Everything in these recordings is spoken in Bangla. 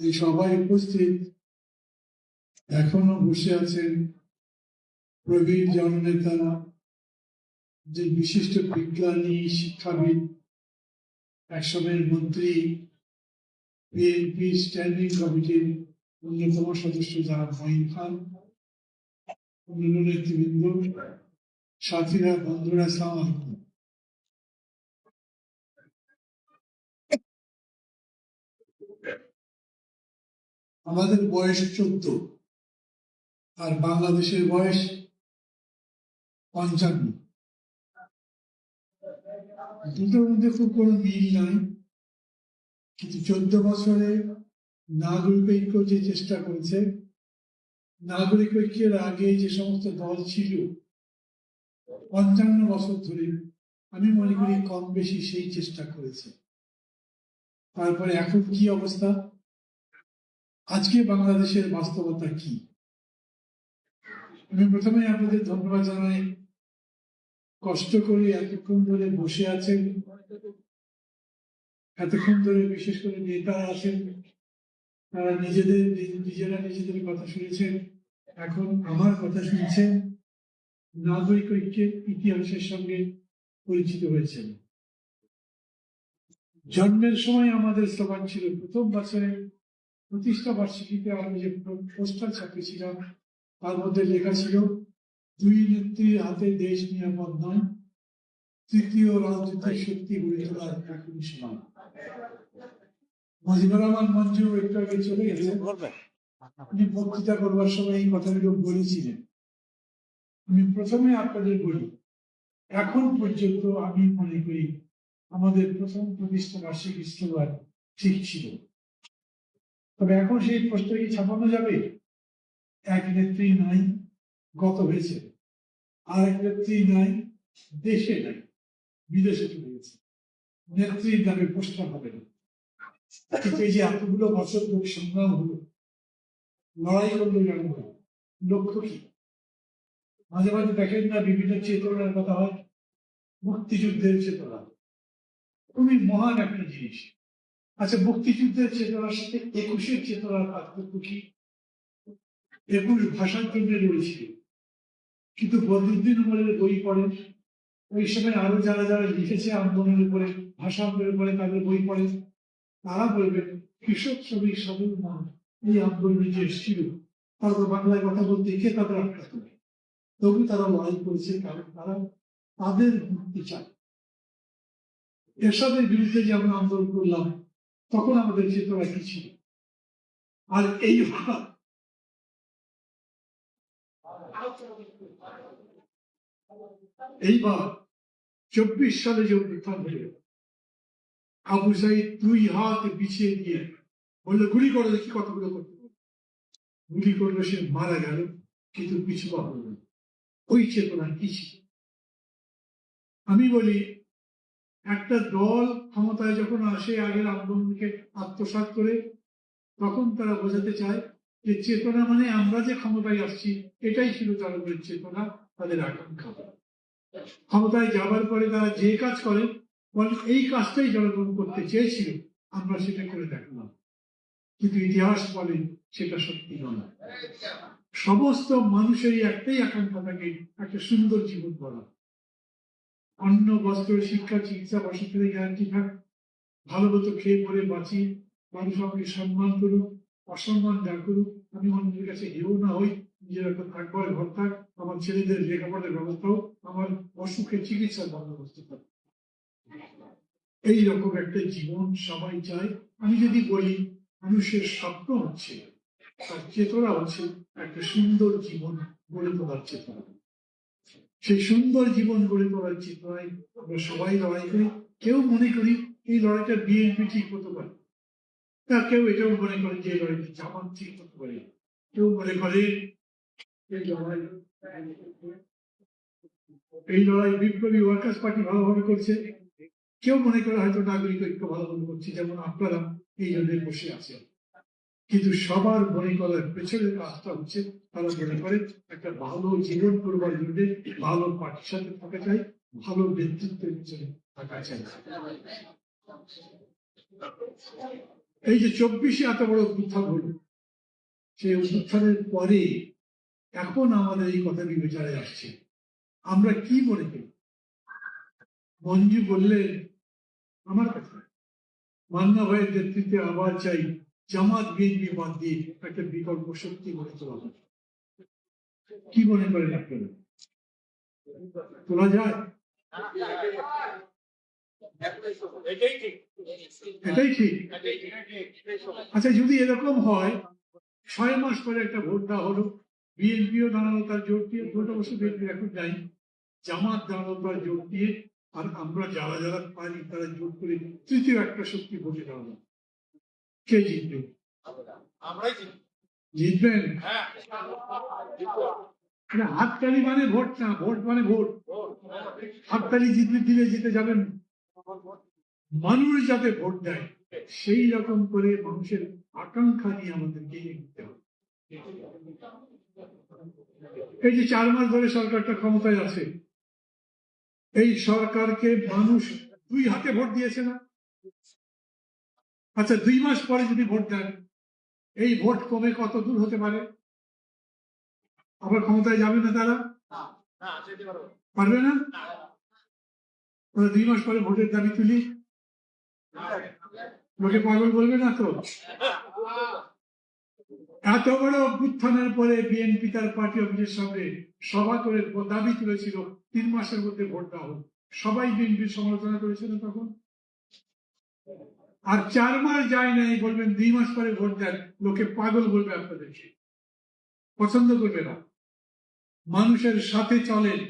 এই সবাই উপস্থিত এখনো বসে আছেন প্রবীণ জননেতা, যে বিশিষ্ট বিজ্ঞানী, শিক্ষাবিদ, একসময়ের মন্ত্রী, বিএনপি স্ট্যান্ডিং কমিটির অন্যতম সদস্য যারা মঈন খান, অন্যান্য নেতৃবৃন্দ, সাথীরা, বন্ধুরা, আসসালামু আলাইকুম। আমাদের বয়স 14 আর বাংলাদেশের বয়স 55। দুটোর মধ্যে খুব কোনো মিল নাই, কিন্তু 14 বছরে নাগরিক ঐক্য যে চেষ্টা করেছে, নাগরিক ঐক্যের আগে যে সমস্ত দল ছিল 55 বছর ধরে, আমি মনে করি কম বেশি সেই চেষ্টা করেছে। তারপরে এখন কি অবস্থা, আজকে বাংলাদেশের বাস্তবতা কি? আমি প্রথমে আপনাদের ধন্যবাদ জানাই, কষ্ট করে এতক্ষণ ধরে বসে আছেন, এতক্ষণ ধরে বিশেষ করে নেতারা আছেন, তারা নিজেরা নিজেদের কথা শুনেছেন, এখন আমার কথা শুনছেন, নাগরিক ঐক্যের ইতিহাসের সঙ্গে পরিচিত হয়েছেন। জন্মের সময় আমাদের স্লোগান ছিল, প্রথম বছরের প্রতিষ্ঠা বার্ষিকীতে আমি যে পোস্টার ছাপিয়েছিলাম তার মধ্যে লেখা ছিল, দুই নেত্রীর হাতে দেশ নিরাপদ নয়, তৃতীয় রাজনৈতিক শক্তি গড়ে তোলার এখনই সময়। মুজিবুর রহমান মঞ্জু একটু আগে চলে গেছে, উনি বক্তৃতা করবার সময় এই কথাগুলো বলেছিলেন। আমি প্রথমে আপনাদের বলি, এখন পর্যন্ত আমি মনে করি আমাদের প্রথম প্রতিষ্ঠা বার্ষিকী স্লোগান ঠিক ছিল। তবে এখন সেই পোস্টার কি ছাপানো যাবে? এক নেত্রী নাই, গত হয়েছে, আর এক নেত্রী নাই, দেশে নাই, বিদেশে চলে গেছে, নেত্রীর নামে পোস্টার হবে না। কিন্তু এই যে এতগুলো বছর ধরে সংগ্রাম হলো, লড়াই করলো জনগণ, লক্ষ্য কি? মাঝে মাঝে দেখেন না বিভিন্ন চেতনার কথা হয়, মুক্তিযুদ্ধের চেতনা খুবই মহান একটা জিনিস। আচ্ছা, মুক্তিযুদ্ধের চেতনার সাথে 21-এর চেতনার পার্থক্য কি? 21 ভাষার জন্য লড়েছিল, কিন্তু বদরুদ্দিন উমরের বই পড়েন, ওই সময় আরো যারা যারা লিখেছে আন্দোলনের উপরে, ভাষা আন্দোলনের উপরে, তাদের বই পড়েন, তারা বলবেন কৃষক শ্রমিক সাধারণ মানুষ এই আন্দোলনে যে এসেছিল তারা তো বাংলায় কথা বলতে কে তাদের আটকাত নেই, তবু তারা লড়াই করেছে, কারণ তারা তাদের মুক্তি চায়। এরশাদের বিরুদ্ধে যে আমরা আন্দোলন করলাম, তখন আমাদের চেতনা কি ছিল? আর এইবার 24 সালে যে অভ্যুত্থান হলো, আবু সাইদ 2 হাত বিছিয়ে দিয়ে বললো গুলি করে, দেখি কতগুলো করতে, গুলি করলো, সে মারা গেল, কিন্তু পিছু পা হলো না। ওই চেতনা কি ছিল? আমি বলি, একটা দল ক্ষমতায় যখন আসে, আগের আন্দোলনকে আত্মসাৎ করে, তখন তারা বোঝাতে চায় যে চেতনা মানে আমরা যে ক্ষমতায় আসছি, এটাই ছিল তাদের চেতনা, তাদের আকাঙ্ক্ষা। ক্ষমতায় যাবার পরে তারা যে কাজ করে, বলে এই কাজটাই জনগণ করতে চেয়েছিল, আমরা সেটা করে দেখলাম। কিন্তু ইতিহাস বলে সেটা সত্যি নয়। সমস্ত মানুষেরই একটাই আকাঙ্ক্ষা থাকে, একটা সুন্দর জীবন গড়া, অন্ন, বস্ত্র, শিক্ষা, চিকিৎসা, বসতিতে গ্যারান্টি থাক, ভালো মতো খেয়ে পরে বাঁচি, মানুষ আমাকে সম্মান করুক, অসম্মান না করুক, আমি অন্যের কাছে হেও না হই, নিজের একটা থাকবার ঘর থাক, আমার ছেলেদের লেখাপড়ার ব্যবস্থা হোক, আমার অসুখের চিকিৎসার বন্দোবস্ত থাক। এইরকম একটা জীবন সবাই চায়। আমি যদি বলি মানুষের স্বপ্ন হচ্ছে, তার চেতনা হচ্ছে একটা সুন্দর জীবন গড়ে তোলার চেতনা। সেই সুন্দর জীবন গড়ে তোলার চেতনায় আমরা সবাই লড়াই করি। কেউ মনে করি এই লড়াইটা বিএনপি ঠিক হতে পারে, আর কেউ এটাও মনে করে যে এই লড়াইটা জামাত ঠিক হতে পারে, কেউ মনে করে এই লড়াই বিপ্লবী ওয়ার্কার্স পার্টি ভালোভাবে করছে, কেউ মনে করে হয়তো নাগরিক ঐক্য ভালোভাবে করছে, যেমন আপনারা এই জন্য বসে আছেন। কিন্তু সবার মনে করার পেছনের কাজটা হচ্ছে, তারা মনে করে একটা ভালো জীবন করবার জন্য ভালো পার্টির সাথে থাকা চাই, ভালো নেতৃত্বের পিছনে থাকা চাই। এই যে 24-এ এত বড় অভ্যুত্থান হল, সেই অভ্যুত্থানের পরে এখন আমাদের এই কথা বিবেচনায় আসছে, আমরা কি মনে করি? মঞ্জু বললেন আমার কথা, মান্না ভাইয়ের নেতৃত্বে আবার চাই জামাত বিএনপি বাদ দিয়ে একটা বিকল্প শক্তি গড়ে তোলা হবে। কি মনে করেন আপনারা, তোলা যায়? এটাই ঠিক। আচ্ছা, যদি এরকম হয় 6 মাস পরে একটা ভোট দেওয়া হলো, বিএনপিও দাঁড়ালো তার জোট দিয়ে, ভোট অবশ্য বিএনপি এখন নাই, জামাত দাঁড়ালো তার জোট দিয়ে, আর আমরা যারা যারা পারি তারা জোট করে তৃতীয় একটা শক্তি ভোটে দাঁড়ালো। কে জিতবে? জিতবেন? হাততালি মানে ভোট না, ভোট মানে ভোট। হাততালি দিলে জিতে যাবেন। মানুষ যাতে ভোট দেয় সেই রকম করে মানুষের আকাঙ্ক্ষা নিয়ে আমাদেরকে এগোতে হবে। এই যে 4 মাস ধরে সরকারটা ক্ষমতায় আছে, এই সরকারকে মানুষ 2 হাতে ভোট দিয়েছে না? আচ্ছা, 2 মাস পরে যদি ভোট দেন, এই ভোট কমে কত দূর হতে পারে? আবার ক্ষমতায় যাবে না তারা? পারবে না? 2 মাস পরে ভোটের দাবি তুলি, লোকে পাগল বলবে না তো? এত বড় অভ্যুত্থানের পরে বিএনপি তার পার্টি অফিসের সামনে সভা করে দাবি তুলেছিল 3 মাসের মধ্যে ভোট দেওয়া হোক। সবাই বিএনপির সমালোচনা করেছিল তখন। আর 4 মাস যায় নাই, বলবেন 2 মাস পরে ভোট দেন, লোকে পাগল বলবে, আপনাদেরকে পছন্দ করবে না। মানুষের সাথে চলেন,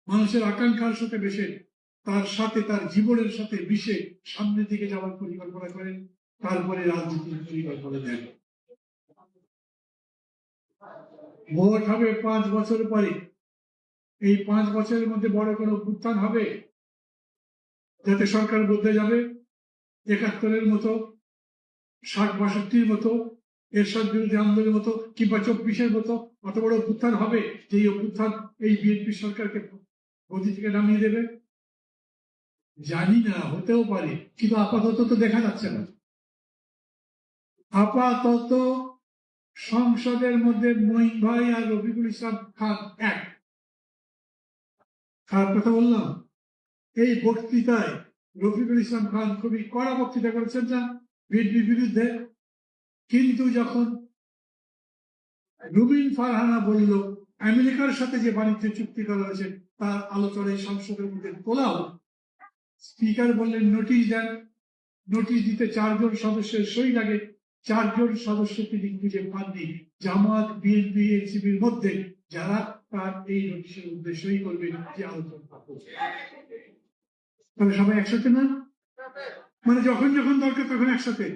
মানুষের আকাঙ্ক্ষার সাথে বেশে, তার সাথে তার জীবনের সাথে মিশে সামনের দিকে যাওয়ার পরিকল্পনা করেন, তারপরে রাজনীতির পরিকল্পনা দেন। ভোট হবে 5 বছর পরে। এই 5 বছরের মধ্যে বড় কোনো অভ্যুত্থান হবে যাতে সরকার বদলে যাবে? 71-এর মতো, 60-62-র মতো, এরশাদ বিরোধী আন্দোলনের মতো, কিংবা 24-এর মতো অত বড় অভ্যুত্থান হবে যে এই অভ্যুত্থান এই বিএনপি সরকারকে গদি থেকে নামিয়ে দেবে? জানি না, হতেও পারে, কিন্তু আপাতত তো দেখা যাচ্ছে না। আপাতত সংসদের মধ্যে মঈন ভাই আর রফিকুল ইসলাম খান এক। খারাপ কথা বললাম? এই বক্তৃতায় রফিকুল ইসলাম খান খুবই কড়া বক্তৃতা করেছেন না বিএনপির বিরুদ্ধে, কিন্তু যখন রুবিন ফারহানা বলল আমেরিকার সাথে যে বাণিজ্য চুক্তি করা হয়েছে তার আলোচনায় সংসদের মধ্যে তোলা হোক, স্পিকার বললেন নোটিশ দেন। নোটিশ দিতে 4 জন সদস্যের সই লাগে, 4 জন সদস্য তিনি খুঁজে পাননি জামাত বিএনপি এনসিপির মধ্যে, যারা তার এই নোটিশের মধ্যে সই করবে যে আলোচনা করবে। তাহলে সবাই একসাথে না? মানে যখন যখন দরকার তখন একসাথে,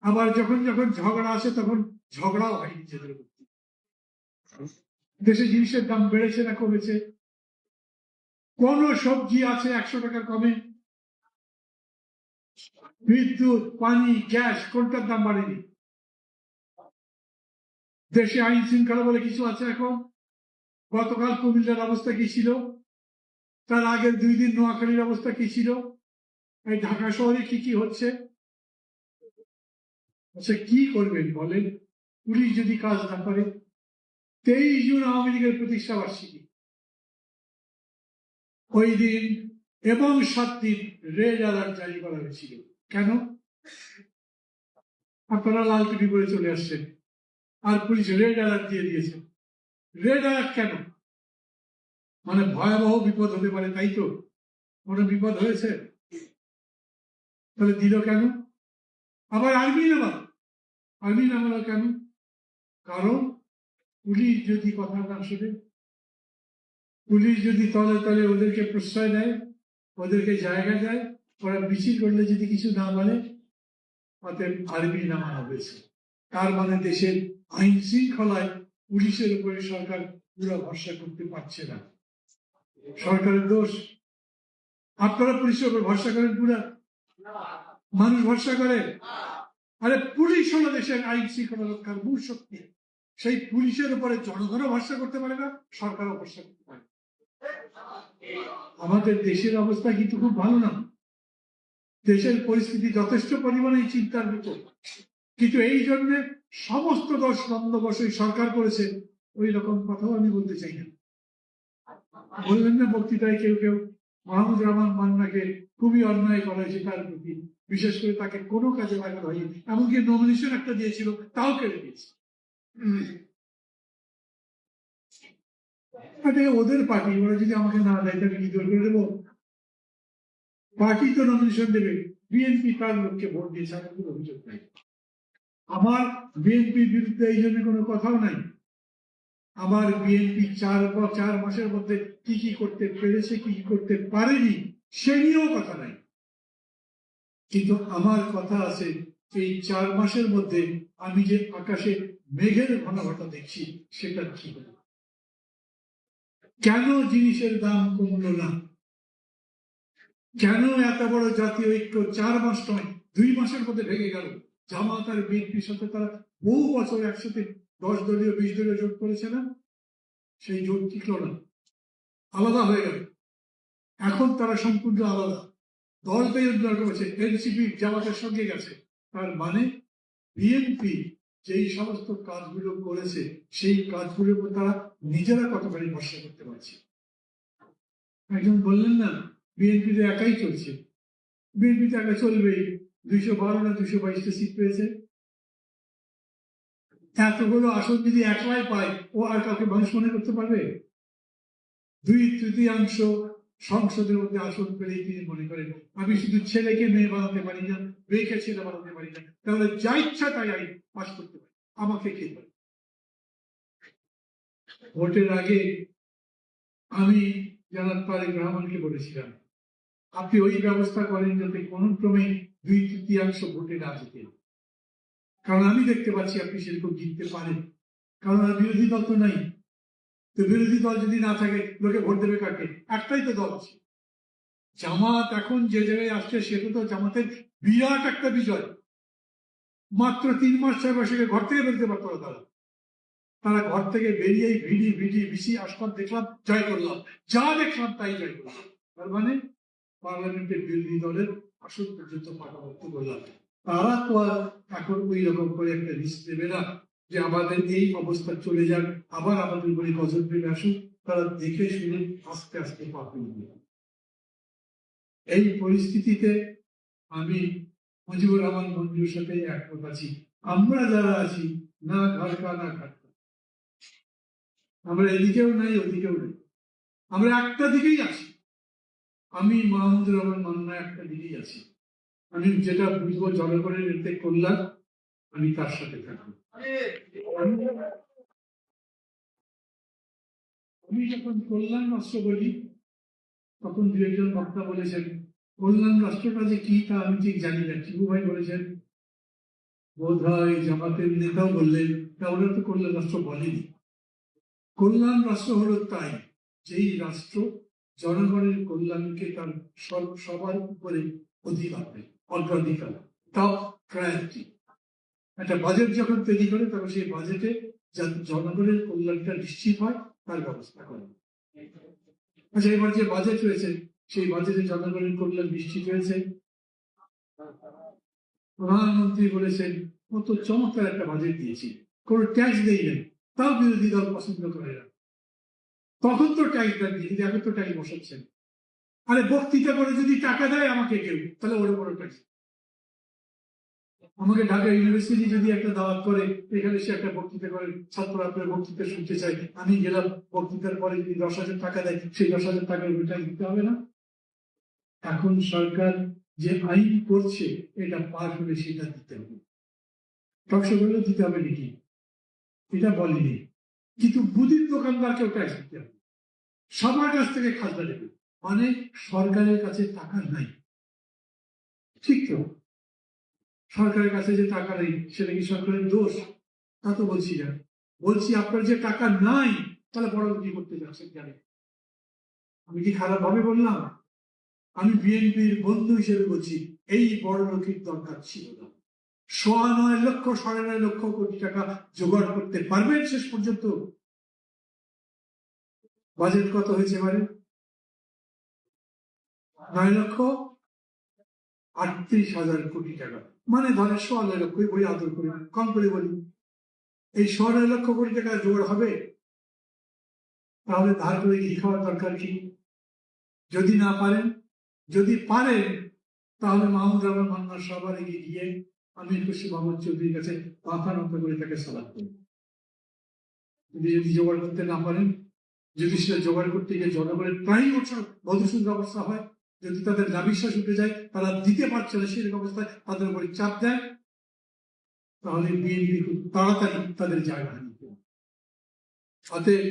আবার যখন যখন ঝগড়া আসে তখন ঝগড়াও হয় নিজেদের মধ্যে। দেশে জিনিসের দাম বেড়েছে না কমেছে? কোন সবজি আছে 100 টাকা কমে? বিদ্যুৎ, পানি, গ্যাস কোনটার দাম বাড়েনি? দেশে আইন শৃঙ্খলা বলে কিছু আছে এখন? গতকাল কুমিল্লার অবস্থা কি ছিল? তার আগের 2 দিন নোয়াখালীর অবস্থা কি ছিল? এই ঢাকা শহরে কি কি হচ্ছে? আচ্ছা, কি করবেন বলেন? পুলিশ যদি কাজ না করে? 23 জুন আওয়ামী লীগের প্রতিষ্ঠা বার্ষিকী, ওই দিন এবং 7 দিন রেড অ্যালার্ট জারি করা হয়েছিল। কেন? আপনারা লাল টিভি করে চলে আসছেন, আর পুলিশ রেড অ্যালার্ট দিয়ে দিয়েছে। রেড অ্যালার্ট কেন? মানে ভয়াবহ বিপদ হতে পারে, তাই তো? কোনো বিপদ হয়েছে? তাহলে দিল কেন? আবার আর্মি নামালো কেন? কারণ পুলিশ যদি কথা না শোনে, পুলিশ যদি তলে তলে ওদেরকে প্রশ্রয় দেয়, ওদেরকে জায়গা দেয়, ওরা মিছিল করলে যদি কিছু না বলে, অতএব আর্মি নামানো হয়েছে। তার মানে দেশের আইন শৃঙ্খলায় পুলিশের উপরে সরকার পুরো ভরসা করতে পারছে না। সরকারের দোষ? আপনারা পুলিশের উপর ভরসা করেন পুরা? মানুষ ভরসা করে? আরে পুলিশ হলো দেশের আইন শৃঙ্খলা রক্ষার মূল শক্তি। সেই পুলিশের উপরে জনগণও ভরসা করতে পারে না, সরকারও ভরসা করতে পারে। আমাদের দেশের অবস্থা কিন্তু খুব ভালো না। দেশের পরিস্থিতি যথেষ্ট পরিমাণে চিন্তার মতো, কিন্তু এই জন্য সমস্ত দোষ বন্দোবস্ত সরকার করেছে ওই রকম কথাও আমি বলতে চাই না। বললেন না বক্তৃতায় কেউ কেউ মাহমুদ রহমান মান্নাকে খুবই অন্যায় করা হয়েছে তার প্রতি, বিশেষ করে তাকে কোনো কাজে লাগানো হয়নি, এমনকি নমিনেশন একটা দিয়েছিল তাও কেড়ে দিয়েছে। ওদের পার্টি, ওরা যদি আমাকে না দেয় তাকে কি করে দেবো? পার্টি তো নমিনেশন দেবে, বিএনপি তার লোককে ভোট দিয়েছে, আমার কোনো অভিযোগ নাই। আমার বিএনপির বিরুদ্ধে এই জন্য কোনো কথাও নাই। আমার বিএনপি 4 মাসের মধ্যে কি কি করতে পেরেছে, কি কি করতে পারেনি সে নিয়েও কথা নাই, কিন্তু আমার কথা আছে এই 4 মাসের মধ্যে আমি যে আকাশে মেঘের ঘনঘটা দেখছি সেটা কি হলো, কেন জিনিসের দাম কমলো না, কেন এত বড় জাতীয় ঐক্য 4 মাস নয় 2 মাসের মধ্যে ভেঙে গেল। জামাত আর বিএনপির সাথে তারা বহু বছর একসাথে 10 দলীয় 20 দলীয় জোট করেছে না, সেই জোট টিকল না, আলাদা হয়ে গেল। এখন তারা সম্পূর্ণ আলাদা, দল তৈরি করেছে, এনসিপি জামাতের সঙ্গে গেছে। তার মানে বিএনপি যেই সমস্ত কাজগুলো করেছে সেই কাজগুলোর উপর তারা নিজেরা কতখানি ভরসা করতে পারছে। একজন বললেন না বিএনপি তো একাই চলছে, বিএনপি তো একা চলবেই, 212 না 222টা সিট পেয়েছে, এতগুলো আসন যদি একলাই পায় ও আর কাউকে মানুষ মনে করতে পারবে? 2/3 সংসদের মধ্যে আসন পেলেই তিনি মনে করেন আমি শুধু ছেলেকে মেয়ে বানাতে পারি না, মেয়েকে ছেলে বানাতে পারি না, তাহলে যা ইচ্ছা তাই আইন পাশ করতে পারি, আমাকে কে পারে? ভোটের আগে আমি জনাব তারেক রহমানকে বলেছিলাম আপনি ওই ব্যবস্থা করেন যাতে কোন ক্রমে 2/3 ভোটে না যেতে, কারণ আমি দেখতে পাচ্ছি আপনি সেরকম জিততে পারেন, কারণ আর বিরোধী দল তো নাই। তো বিরোধী দল যদি না থাকে লোকে ভোট দেবে কাকে? একটাই তো দল আছে জামাত। এখন যে জায়গায় আসছে সেটা তো জামাতের বিরাট একটা বিজয়। মাত্র 3 মাস 6 মাসে ঘর থেকে বেরোতে পারতো না তারা, তারা ঘর থেকে বেরিয়েই ভিডি ভিডি ভিসি আসলাম, দেখলাম, জয় করলাম, যা দেখলাম তাই জয় করলাম। তার মানে পার্লামেন্টের বিরোধী দলের আসন পর্যন্ত পাকাপোক্ত করলাম। তারা তো আর এখন ওই রকম করে একটা রিস্ক নেবে না যে আমাদের এই অবস্থা চলে যাক, আবার আমাদের উপরে গজব নেমে আসুক। তারা দেখে শুনে আস্তে আস্তে পা ফেলবে। এই পরিস্থিতিতে আমি মুজিবুর রহমান মঞ্জুর সাথে একমত আছি। আমরা যারা আছি না ঘরকা না ঘাটকা, আমরা এদিকেও নাই ওদিকেও নাই, আমরা একটা দিকেই আছি। আমি মাহমুদুর রহমান মান্না একটা দিকেই আছি। আমি যেটা বুঝবো জনগণের এতে কল্যাণ, আমি তার সাথে থাকবো। আমি যখন কল্যাণ রাষ্ট্র বলি তখন 2-1 বক্তা বলেছেন কল্যাণ রাষ্ট্রটা যে কি তা আমি ঠিক জানি না। টিপু ভাই বলেছেন, বোধ হয় জামাতের নেতাও বললেন, তা ওরা তো কল্যাণ রাষ্ট্র বলেনি। কল্যাণ রাষ্ট্র হলো তাই যেই রাষ্ট্র জনগণের কল্যাণকে তার সবার উপরে অগ্রাধিকার, টপ প্রায়োরিটি। একটা বাজেট যখন তৈরি করে তখন সেই বাজেটে যাতে জনগণের কল্যাণটা নিশ্চিত হয় তার ব্যবস্থা করে। আচ্ছা, এবার যে বাজেট হয়েছে সেই বাজেটে জনগণের কল্যাণ নিশ্চিত হয়েছে। প্রধানমন্ত্রী বলেছেন কত চমৎকার একটা বাজেট দিয়েছি, কোনো ট্যাক্স দেই নাই, তাও বিরোধী দল পছন্দ করে না। তখন তো ট্যাক্স দেন, কিন্তু এখন তো ট্যাক্স বসাচ্ছেন। আরে বক্তৃতা করে যদি টাকা দেয় আমাকে কেউ, তাহলে ওর বড় ট্যাক্স। আমাকে ঢাকা ইউনিভার্সিটি যদি একটা দাওয়াত করে, এখানে সে একটা বক্তৃতা করে, ছাত্র আপনার বক্তৃতা শুনতে চাই, আমি গেলাম, বক্তৃতার পরে যদি 10,000 টাকা দেয়, সেই 10,000 টাকার ট্যাক্স দিতে হবে না? এখন সরকার যে আইন করছে এটা পার হলে সেটা দিতে হবে। টকশো বললে দিতে হবে নাকি এটা বলেনি, কিন্তু মুদির দোকানদারকেও ট্যাক্স দিতে হবে, সবার কাছ থেকে খাজনা নেবে, মানে সরকারের কাছে টাকা নাই। ঠিক তো, সরকারের কাছে যে টাকা নেই সেটা কি সরকারের দোষ? তা তো বলছি না, বলছি আপনার যে টাকা নাই তাহলে বড় কি করতে যাচ্ছেন জানেন? আমি কি খারাপ ভাবে বললাম? আমি বিএনপির বন্ধু হিসেবে বলছি এই বড় লোকের দরকার ছিল না। 9.5 লক্ষ 9.5 লক্ষ কোটি টাকা জোগাড় করতে পারবেন শেষ পর্যন্ত? বাজেট কত হয়েছে এবারে? 9 লক্ষ। 38,000 কোটি টাকা, মানে ধরে 16 লক্ষ, বই আদর করে কম করে বলি। এই 16 লক্ষ কোটি টাকা জোর হবে, তাহলে ধার করে ঘি খাওয়ার দরকার কি? যদি না পারেন, যদি পারেন, তাহলে মাহমুদ রহমান মান্নার সবার এগিয়ে গিয়ে আমির খুরশিদ মোহাম্মদ চৌধুরীর কাছে মাথা নত করে তাকে সালাদ করুন। যদি জোগাড় করতে না পারেন, যদি সেটা জোগাড় করতে গিয়ে জনগণের প্রায় বধূসূদন অবস্থা হয়, যদি তাদের নাবিশ্বাস উঠে যায়, তারা দিতে পারছে না, সেরকম অবস্থায় তাদের উপরে চাপ দেয়, তাহলে বিএনপি খুব তাড়াতাড়ি তাদের জায়গা নিতে। অতএব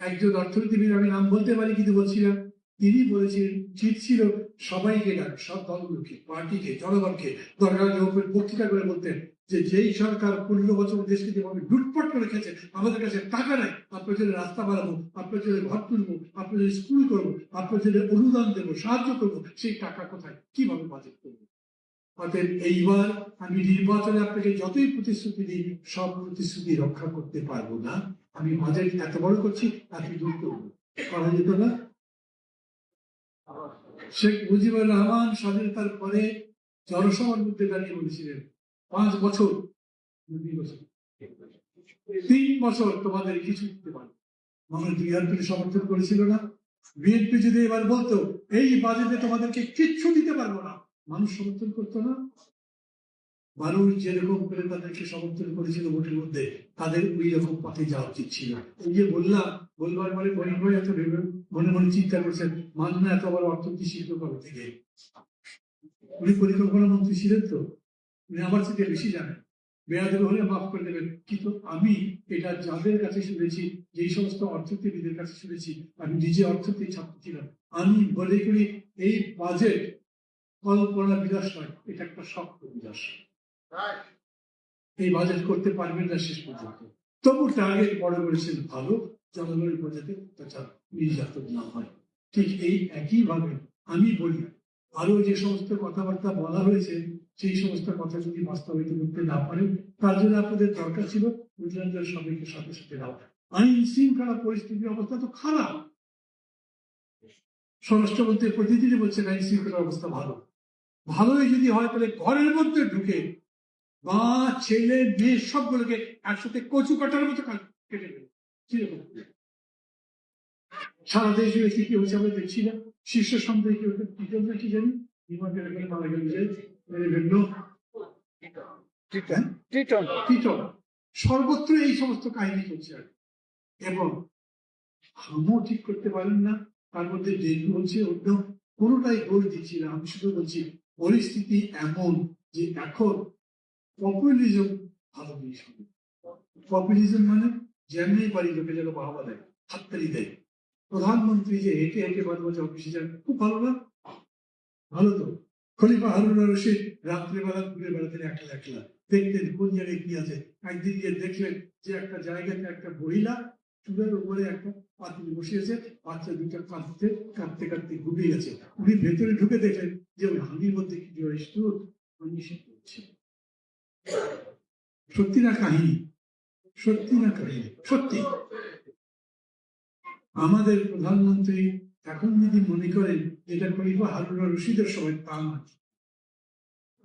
একজন অর্থনীতিবিদ, আমি নাম বলতে পারি কিন্তু বলছিলাম, তিনি বলেছিলেন ঠিক ছিল সবাইকে ডাক, সব দলগুলোকে, পার্টিকে, জনগণকে, দরকার বক্তৃতা করে বলতেন যে যেই সরকার 15 বছর দেশকে যেভাবে লুটপাট করে রেখেছে, আমাদের কাছে টাকা নাই, আপনার জন্য রাস্তা বাড়াবো, আপনার জন্য ঘর তুলবো, আপনার জন্য স্কুল করবো, আপনার জন্য অনুদান দেবো, সাহায্য করবো, সেই টাকা কোথায়, কিভাবে বাজেট করবো? অতএব এইবার আমি নির্বাচনে আপনাকে যতই প্রতিশ্রুতি দিই, সব প্রতিশ্রুতি রক্ষা করতে পারবো না। আমি বাজেট এত বড় করছি, এত দূর করবো, করা যেত না? শেখ মুজিবুর রহমান স্বাধীনতার পরে জনসভার মধ্যে দাঁড়িয়ে বলেছিলেন 5 বছর, 2 বছর, 3 বছর তোমাদের কিছু দিতে পারবে। মানুষ বিএনপি সমর্থন করেছিল না? বিএনপি যদি এবার বলতো এই বাজেটে তোমাদেরকে কিচ্ছু দিতে পারবো না, মানুষ সমর্থন করতো না? মানুষ যেরকম করে তাদেরকে সমর্থন করেছিল ভোটের মধ্যে, তাদের ওই রকম পথে যাওয়া উচিত ছিল। এই যে বলবার পরে গরিব হয়ে এত ভেবে মনে মনে চিন্তা করছেন, মান্না এত বড় অর্থনীতি শিল্প কবে থেকে? উনি পরিকল্পনা মন্ত্রী ছিলেন, তো উনি আমার থেকে বেশি জানেন। বেয়াদবি হলে মাফ করে দেবেন, কিন্তু আমি এটা যাদের কাছে শুনেছি, যেই সমস্ত অর্থনীতিবিদের কাছে শুনেছি, আমি নিজে অর্থনীতির ছাত্র ছিলাম, আমি বলে করি এই বাজেট কল্পনা বিলাস নয়, এটা একটা শক্ত বিলাস। এই বাজেট করতে পারবেন না শেষ পর্যন্ত। তবু টার্গেট বড় করেছেন ভালো, জনগণের প্রজাতে নির্যাতন না হয়। ঠিক এই একইভাবে আমি বলি, আরো যে সমস্ত কথাবার্তা বলা হয়েছে, সেই সমস্ত কথা যদি বাস্তবায়িত করতে না পারেন, তার জন্য আপনাদের দরকার ছিল গুজরাটের সবাইকে সাথে সাথে দেওয়া। আইন শৃঙ্খলা পরিস্থিতির অবস্থা তো খারাপ। স্বরাষ্ট্রমন্ত্রী প্রতিদিনই বলছেন আইন শৃঙ্খলার অবস্থা ভালো। ভালোই যদি হয়, তাহলে ঘরের মধ্যে ঢুকে বা ছেলে মেয়ে সবগুলোকে একসাথে কচু কাটার মতো কেটে দেবে। সারা দেশ জুড়ে কি কি হচ্ছে আমরা দেখছি না? শীর্ষ সন্দেহ কি হচ্ছে, কি জানি মারা গেল সর্বত্র এই সমস্ত কাহিনী করছে। এবং হামও ঠিক করতে পারেন না, তার মধ্যে ডেঙ্গু হচ্ছে, অন্য কোনোটাই দোষ দিচ্ছি না। আমি শুধু বলছি পরিস্থিতি এমন যে এখন পপুলিজম ভালো জিনিস হবে। পপুলিজম মানে যেমনি পারি লোকে যেন বাহবা দেয়, হাততালি দেয়। প্রধানমন্ত্রী যে হেঁটে হেঁটে মাঝে মাঝে অফিসে যান, খুব ভালো না? ভালো তো। খলিফা হারুন রশিদ রাত্রিবেলা ঘুরে বেড়াতেন একলা একলা, দেখতেন কোন জায়গায় কি আছে। একদিন গিয়ে দেখলেন যে একটা জায়গাতে একটা মহিলা চুলের উপরে একটা পাতিল বসিয়েছে, বাচ্চা দুটো কাঁদতে কাঁদতে কাঁদতে ঘুমিয়ে গেছে। উনি ভেতরে ঢুকে দেখলেন যে ওই হাঁড়ির মধ্যে কি করছে। সত্যি না কাহিনী? সত্যি না কাহিনী? সত্যি। আমাদের প্রধানমন্ত্রী এখন যদি মনে করেন এটা খলিফা হারুন রশিদের সময়, তা না।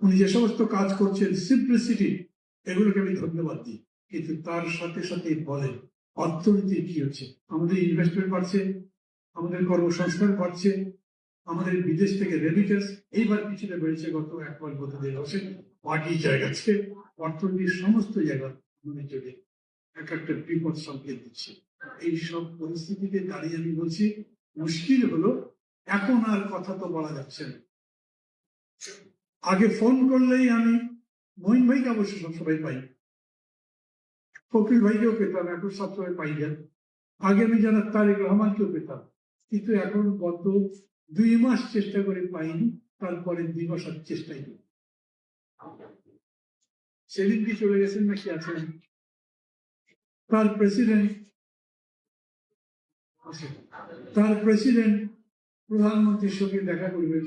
উনি যে সমস্ত কাজ করছেন, সিম্পলিসিটি, এগুলোকে আমি ধন্যবাদ দিই। কিন্তু তার সাথে সাথে বলেন অর্থনীতি কি হচ্ছে, আমাদের ইনভেস্টমেন্ট বাড়ছে, আমাদের কর্মসংস্থান বাড়ছে, আমাদের বিদেশ থেকে রেমিটেন্স এইবার কিছুটা বেড়েছে গত 1 মাস, গত 1.5 মাসে। বাকি জায়গাতে অর্থনীতির সমস্ত জায়গা আমাদের জন্য এক একটা বিপদ সংকেত দিচ্ছে। এইসব পরিস্থিতিতে দাঁড়িয়ে আমি বলছি, মুশকিল হলো এখন আর কথা তো বলা যাচ্ছে না। আগে ফোন করলেই আমি মহিন ভাইকে অবশ্য সবসময় পাই, ফকির ভাইকেও পেতাম, এখন সবসময় পাই না। আগে আমি জানা তারেক রহমানকেও পেতাম, কিন্তু এখন গত 2 মাস চেষ্টা করে পাইনি, তারপরে 2 মাস আর চেষ্টাই করি। সেদিন কি চলে গেছেন নাকি আছেন? তার প্রেসিডেন্ট প্রধানমন্ত্রীর সঙ্গে দেখা করবেন,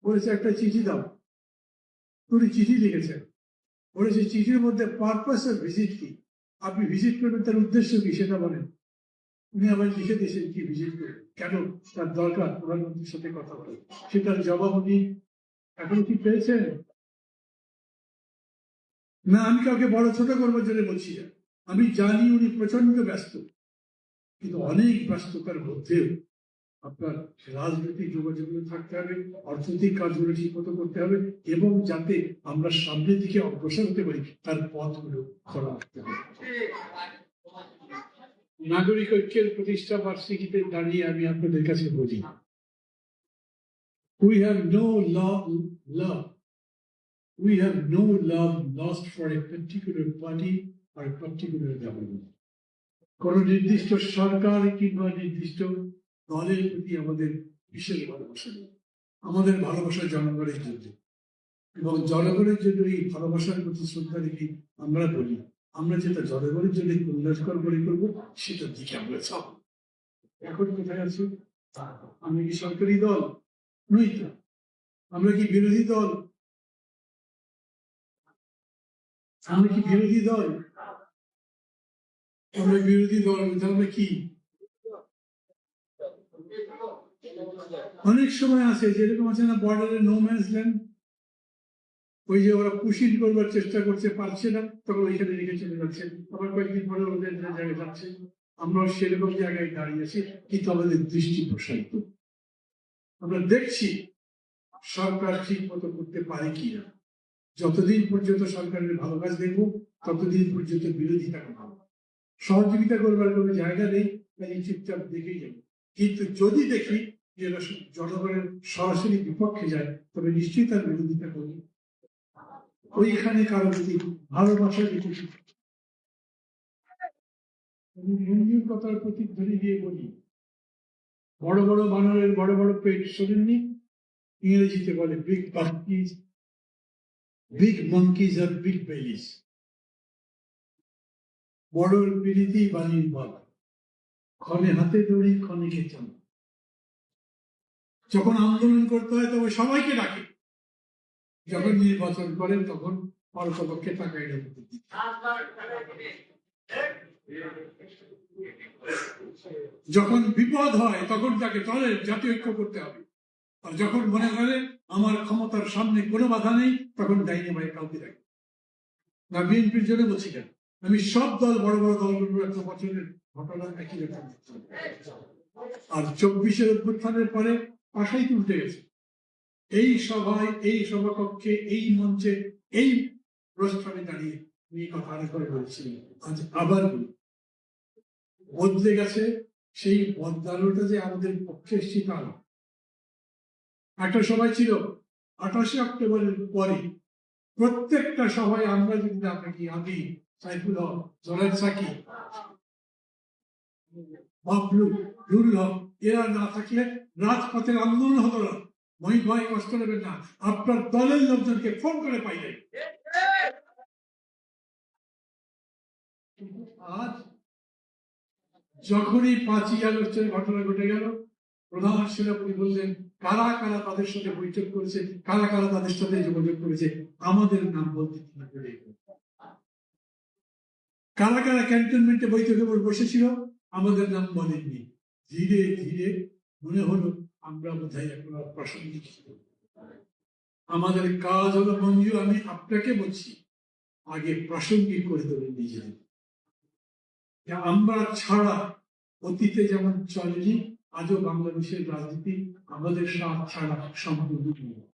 বলেছে একটা চিঠি দাও। উনি চিঠি লিখেছেন, বলেছে চিঠির মধ্যে পারপাস অফ ভিজিট কি, আপনি ভিজিট করবেন তার উদ্দেশ্য কি সেটা বলেন। উনি আবার লিখে দিয়েছেন কি ভিজিট করবেন, কেন তার দরকার প্রধানমন্ত্রীর সাথে কথা বলে। সেটার জবাব উনি এখন কি পেয়েছেন? না, আমি কাউকে বড় ছোট করবার জন্য বলছি না। আমি জানি উনি প্রচন্ড ব্যস্ত, কিন্তু অনেক ব্যস্ততার মধ্যেও আপনার রাজনৈতিক যোগাযোগ থাকতে হবে, অর্থনৈতিক কাজগুলো ঠিক মতো করতে হবে, এবং যাতে আমরা সামনের দিকে অগ্রসর হতে পারি তার পথগুলো খোলা রাখতে হবে। নাগরিক ঐক্যের প্রতিষ্ঠা বার্ষিকীতে দাঁড়িয়ে আমি আপনাদের কাছে বলি, we have no love we have no love lost for a particular party or a particular government. কোন নির্দিষ্ট সরকার কিংবা নির্দিষ্ট দলের প্রতি আমাদের বিশেষ ভালোবাসা নেই। আমাদের ভালোবাসা জনগণের জন্য, এবং জনগণের জন্য এই ভালোবাসার প্রতি শ্রদ্ধা রেখে আমরা বলি, আমরা যেটা জনগণের জন্য কল্যাণকর মনে করবো সেটার দিকে আমরা চাপ। এখন কোথায় আছি? আমরা কি সরকারি দল নই তো? আমরা কি বিরোধী দল? আমরা কি বিরোধী দল? আমরা বিরোধী দল তাহলে কি? অনেক সময় আছে যেরকম আছে না, বর্ডারে নো ম্যানস ল্যান্ড, ওই যে ওরা পুশিং করবার চেষ্টা করছে, পারছে না, তখন ওইখানে রেখে চলে যাচ্ছে, আবার কয়েকদিন পরে ওদের জায়গায় যাচ্ছে। আমরা সেরকম জায়গায় দাঁড়িয়ে আছি, কিন্তু আমাদের দৃষ্টি প্রসারিত। আমরা দেখছি সরকার ঠিক মতো করতে পারে কিনা। যতদিন পর্যন্ত সরকারের ভালো কাজ দেখবো ততদিন পর্যন্ত বিরোধিতা করবো। সহযোগিতা করবার কোনো জায়গা নেই, তাই চুপচাপ দেখেই যাবো। কিন্তু যদি দেখি যে জনগণের সরাসরি বিপক্ষে যায়, তবে নিশ্চয়ই তার বিরোধিতা করি। ওইখানে কারো প্রতি ভালোবাসা দেখেছি। মঞ্জুর কথার প্রতীক ধরে দিয়ে বলি, বড় বড় বানরের বড় বড় পেট শোনেননি? ইংরেজিতে বলে বিগ মাঙ্কিজ, বিগ মাঙ্কিজ আর বিগ বেলিস। বড়র পিড়িতেই বালির বল, ক্ষণে হাতে দড়ি ক্ষণে খেতাম। যখন আন্দোলন করতে হয় তবে সবাইকে ডাকে, যখন নির্বাচন করেন তখন পারতপক্ষে টাকায় ঢুকতে দিন। যখন বিপদ হয় তখন তাকে দলের জাতীয় ঐক্য করতে হবে, আর যখন মনে করে আমার ক্ষমতার সামনে কোনো বাধা নেই, তখন ডাইনে ভাই কাউকে ডাকে না। বিএনপির জন্য বলছি কেন, আমি সব দল বড় বড় দলগুলোর একটা বছরের ঘটনা একই রকম। আর 24-এর অভ্যুত্থানের পরে পাশাই তুলতে গেছে। এই সভায়, এই সভাকক্ষে, এই মঞ্চে, এই প্রস্তাবে দাঁড়িয়ে এই কথা করে বলছিলেন, আজ আবার বলি, বদলে গেছে। সেই বদলানোটা যে আমাদের পক্ষে সেটা না। একটা সভায় ছিল 28 অক্টোবরের পরে, প্রত্যেকটা সভায় আমরা যদি না থাকি, আমি, সাইফুল হক, জোনায়েদ সাকি, বাবলু, নুরুল হক, এরা না থাকলে রাজপথের আন্দোলন হতো না। ভয় কষ্ট নেবেন না, আপনার দলের লোকজনকে ফোন করে পাইলেন। আজ যখনই 5ই আগস্টের ঘটনা ঘটে গেল, প্রধান সেনাপতি বললেন কারা কারা তাদের সাথে বৈঠক করেছে, কারা কারা তাদের সাথে যোগাযোগ করেছে, আমাদের নাম বলতে কারা কারা ক্যান্টনমেন্টে বৈঠকে বসেছিল, আমাদের নাম বলেননি। ধীরে ধীরে মনে হলো আমরা বোধহয় এখন প্রাসঙ্গিক। আমাদের কাজ হলো, মঞ্জু আমি আপনাকে বলছি, আগে প্রাসঙ্গিক করে দেবেন নিজেদের। আমরা ছাড়া অতীতে যেমন চলেনি, আজও বাংলাদেশের রাজনীতি আমাদের সাথ ছাড়া সম্পূর্ণ নেই।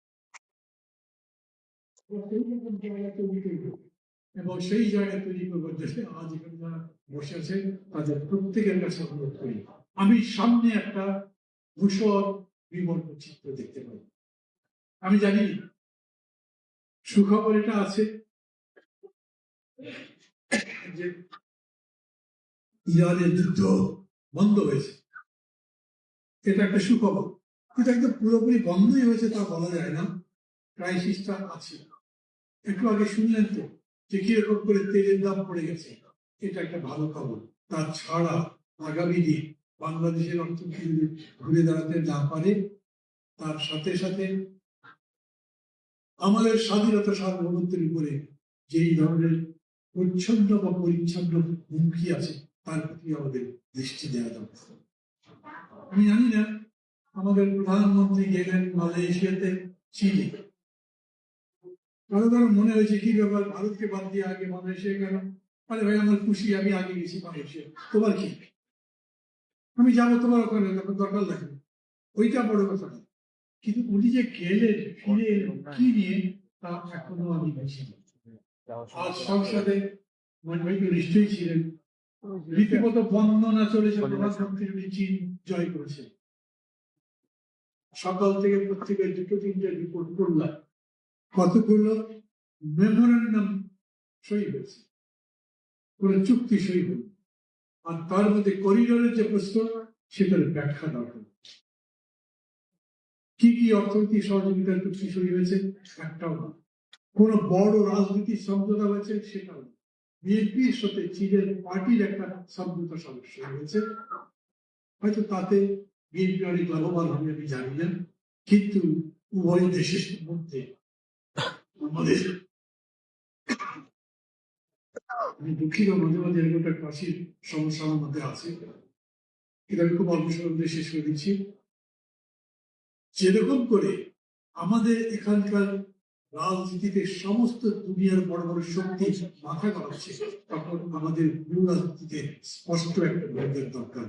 এবং সেই জায়গা তৈরি করবার জন্য আজ এখানে যারা বসে আছেন তাদের প্রত্যেকের কাছে অনুরোধ করি, আমি সামনে একটা ধূসর বিবর্ণ চিত্র দেখতে পাই। আমি জানি সুখবর এটা আছে যে ইরানের যুদ্ধ বন্ধ হয়েছে, এটা একটা সুখবর। এটা একদম পুরোপুরি বন্ধই হয়েছে তা বলা যায় না, ক্রাইসিসটা আছে। একটু আগে শুনলেন তো যে কিরকম করে তেলের দাম পড়ে গেছে, এটা একটা ভালো খবর। তাছাড়া আগামী দিন বাংলাদেশের অর্থনীতি ঘুরে দাঁড়াতে না পারে, তার সাথে সাথে আমাদের স্বাধীনতা সার্বভৌমত্বের উপরে যেই ধরনের পরিচ্ছন্ন বা পরিচ্ছন্ন হুমকি আছে তার প্রতি আমাদের দৃষ্টি দেওয়া দরকার। আমি জানি না আমাদের প্রধানমন্ত্রী গেলেন মালয়েশিয়াতে, চিলি, কারো কারো মনে হয়েছে কি ব্যাপার, ভারতকে বাদ দিয়ে আগে বাংলাদেশে কেন? আরে ভাই আমার খুশি, আমি আগে গেছি বাংলাদেশে, তোমার কি? আমি যাবো তোমার ওখানে, তখন দরকার লাগবে, ওইটা বড় কথা না। কিন্তু উনি যে গেলেন, ফিরে এলেন কি নিয়ে, তা এখনো আমি বুঝি না। আজ সংসদে মনভাই তো নিশ্চয়ই ছিলেন, রীতিমতো বন্দনা চলেছে, প্রধানমন্ত্রী উনি চীন জয় করেছে। সকাল থেকে পত্রিকায় দুটো তিনটে রিপোর্ট করলাম, কতগুলো মেমোরেন্ডাম সই হয়েছে, কোন চুক্তি সই হল, আর তার মধ্যে করিডোরের যে প্রশ্ন সেটার ব্যাখ্যা দরকার। কি কি অর্থনৈতিক সহযোগিতার চুক্তি সই হয়েছে একটাও না। কোন বড় রাজনীতির সমঝোতা হয়েছে সেটাও না। বিএনপির সাথে চীনের পার্টির একটা সমঝোতা সমস্য হয়েছে, হয়তো তাতে বিএনপি অনেক লাভবান হবে আমি জানি না, কিন্তু উভয় দেশের মধ্যে আমাদের, আমি দুঃখিত, মাঝে মাঝে এরকম একটা কাশির সমস্যা আমার মধ্যে আছে, এটা আমি খুব অল্প সময় শেষ করে দিচ্ছি। যেরকম করে আমাদের এখানকার রাজনীতিতে সমস্ত দুনিয়ার বড় বড় শক্তি মাথা গলাচ্ছে, তখন আমাদের ভূ রাজনীতিতে স্পষ্ট একটা বন্ধের দরকার।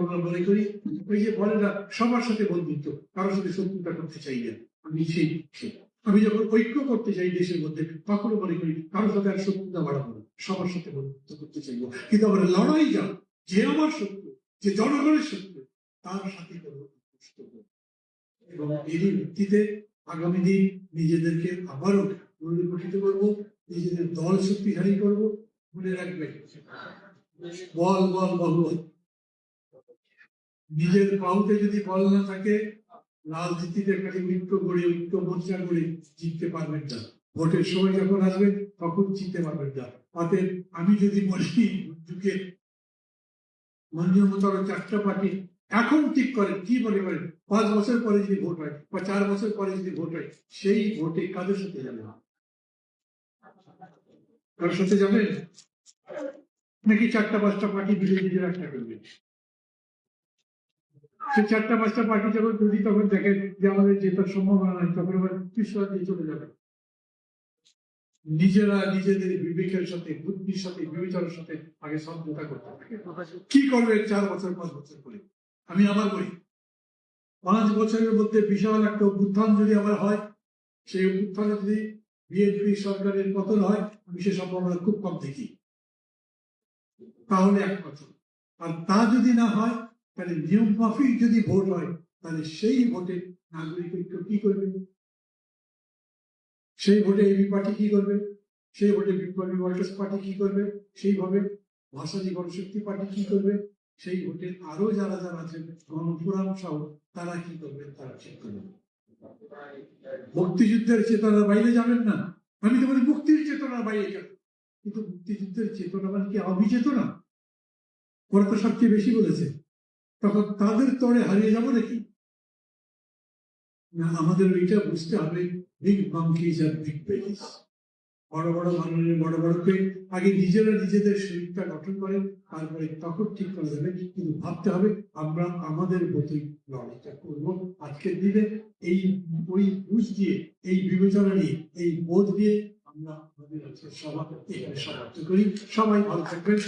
আমরা মনে করি ওই যে বলে না, সবার সাথে বন্ধুত্ব, কারোর সাথে শত্রুতা করতে চাই না। আমি যখন ঐক্য করতে চাই দেশের মধ্যে, তখনও মনে করি কারোর সাথে আর শত্রুতা বাড়াবো না, সবার সাথে বন্ধুত্ব করতে চাইবো। কিন্তু আমরা লড়াই যাও, যে আমার শত্রু, যে জনগণের শত্রু, তার সাথে করবো। এবং এরই ভিত্তিতে আগামী দিন নিজেদেরকে আবারও পুনর্গঠিত করবো, নিজেদের দল শক্তিশালী করবো। মনে রাখবে, বল বল বল বল, নিজের বাহুতে যদি বল না থাকে, রাজনীতিতে খালি ঐক্য করে, ঐক্য মোর্চা করে জিততে পারবেন না। ভোটের সময় যখন আসবে তখন জিততে পারবেন না। অতএব আমি যদি বলি যুগে মঞ্জুর মতো চারটা পার্টি এখন ঠিক করেন, কি মনে করেন 5 বছর পরে যদি ভোট হয় বা 4 বছর পরে যদি ভোট হয়, সেই ভোটে কাদের সাথে যাবে? কারোর সাথে যাবেন নাকি 4টা-5টা পার্টি মিলে নিজের একটা করবে? সে 4টা-5টা পার্টি যখন যদি তখন দেখেন যে আমাদের জেতার সম্ভাবনা নাই, তখন আবার বিশ্বাস দিয়ে চলে যাবে। নিজেরা নিজেদের বিবেকের সাথে, বুদ্ধির সাথে, বিবেচনার সাথে আগে সমঝোতা করতে হবে। কি করবে 4 বছর 5 বছর পরে? আমি আবার বলি, 5 বছরের মধ্যে বিশাল একটা অভ্যুত্থান যদি আবার হয়, সেই অভ্যুত্থানে যদি বিএনপি সরকারের পতন হয়, আমি সে সম্ভাবনা খুব কম দেখি। তাহলে এক কথা, আর তা যদি না হয়, তাহলে নিয়ম মাফিক যদি ভোট হয়, তাহলে সেই ভোটে নাগরিক ঐক্য কি করবে? সেই ভোটে এবি পার্টি কি করবে? সেই ভোটে বিপ্লবী ওয়ার্কার্স পার্টি কি করবে? সেইভাবে ভাষালী গণশক্তি পার্টি কি করবে? সেই ভোটে আরো যারা যারা আছেন গণফোরাম সহ, তারা কি করবে? তারা ঠিক করবে। মুক্তিযুদ্ধের চেতনার বাইরে যাবেন না। আমি তো বলি মুক্তির চেতনার বাইরে যান, কিন্তু মুক্তিযুদ্ধের চেতনা মানে কি অবিচেতনা? ওরা তো সবচেয়ে বেশি বলেছে, তখন তাদের তরে হারিয়ে যাবো নাকি? না, আমাদের ওইটা বুঝতে হবে, বিগ মাংকিজ আর বিগ বেলিস। বড় বড় মানুষের বড় বড়কে আগে নিজেরা নিজেদের শরীরটা গঠন করে, তারপরে তখন ঠিক করা যাবে। কিন্তু ভাবতে হবে আমরা আমাদের মতোই লড়াইটা করবো। আজকের দিনে এই ওই বুঝ দিয়ে, এই বিবেচনা নিয়ে, এই বোধ দিয়ে আমরা আমাদের আজকের সভা এখানে সমাপ্ত করি। সবাই ভালো থাকবেন।